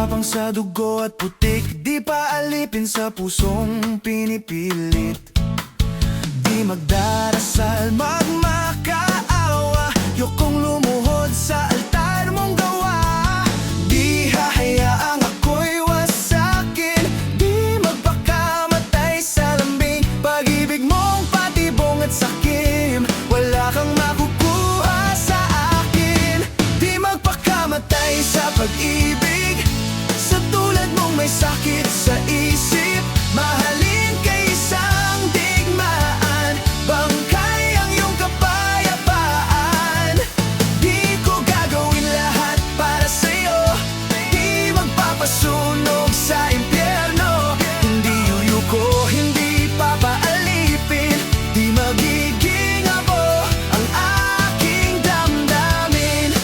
Matapang sa dugo at putik, di pa alipin sa pusong pinipilit. Di magdarasal, magmakaawa, yokong lumuhod sa altar mong gawa. Di hahayaang ako'y wasakin, di magpakamatay sa lambing. Pag-ibig mong patibong at sakim, wala kang makukuha sa akin. Di magpakamatay sa pag-ibig, sa tulad mong may sakit sa isip. Mahalin kay isang digmaan, bangkay ang iyong kapayapaan. Di ko gagawin lahat para sa'yo, di magpapasunog sa impyerno. Hindi yuyuko, hindi papaalipin, di magiging abo ang aking damdamin.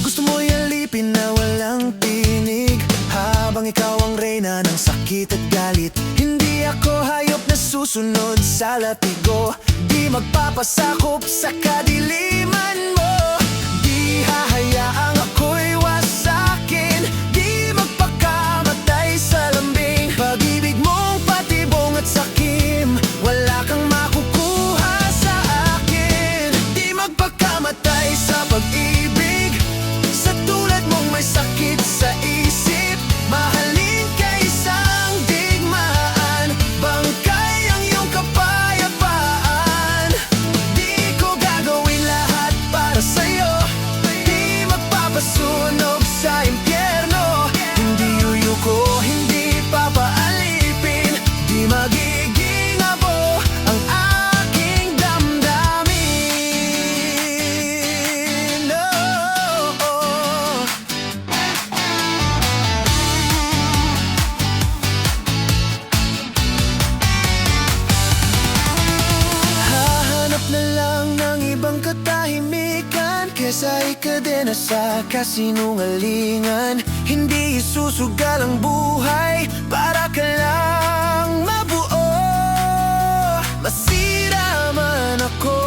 Gusto mo'y alipin na walang tinig, habang ikaw ang reyna ng sakit at galit. Hindi ako hayop na susunod sa latigo, di magpapasakop sa kadiliman mo. Di hahayaang ako'y wasakin, di magpakamatay sa lambing. Pag-ibig mong patibong at sakim, wala kang makukuha sa akin. Di magpakamatay sa pag-ibig, sa tulad mong may sakit sa isip. Mahalin kay isang digmaan, bangkay ang iyong kapayapaan. Di ko gagawin lahat para sa'yo, di magpapasunog sa impyerno. Hindi yuyuko, hindi papaalipin, di magiging abo ang aking damdamin. Oh. Hahanap na lang ng ibang katahimikan, kesa ikadena sa kasinungalingan. Hindi isusugal ang buhay para ka lang mabuo. Masira man ako,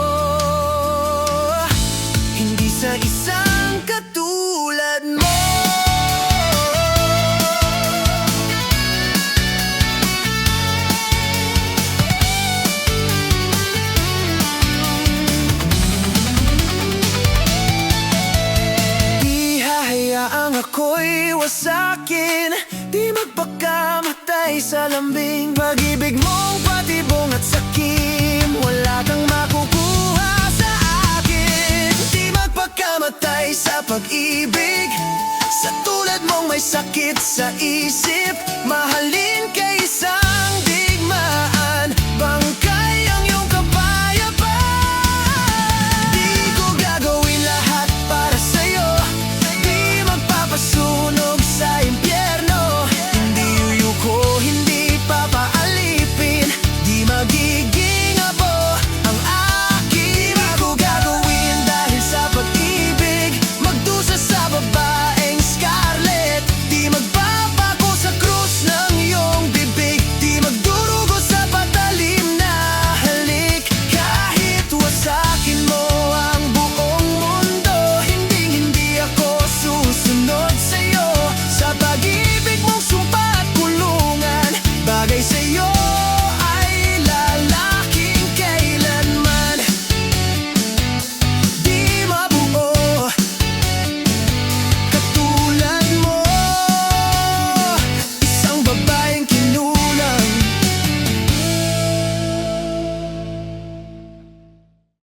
hindi sa isang katulad mo. Hahayaang ako'y wasakin, di magpakamatay sa lambing. Pag-ibig mong patibong at sakim, wala kang makukuha sa akin. Di magpakamatay sa pag-ibig, sa tulad mong may sakit sa isip. Mahalin kay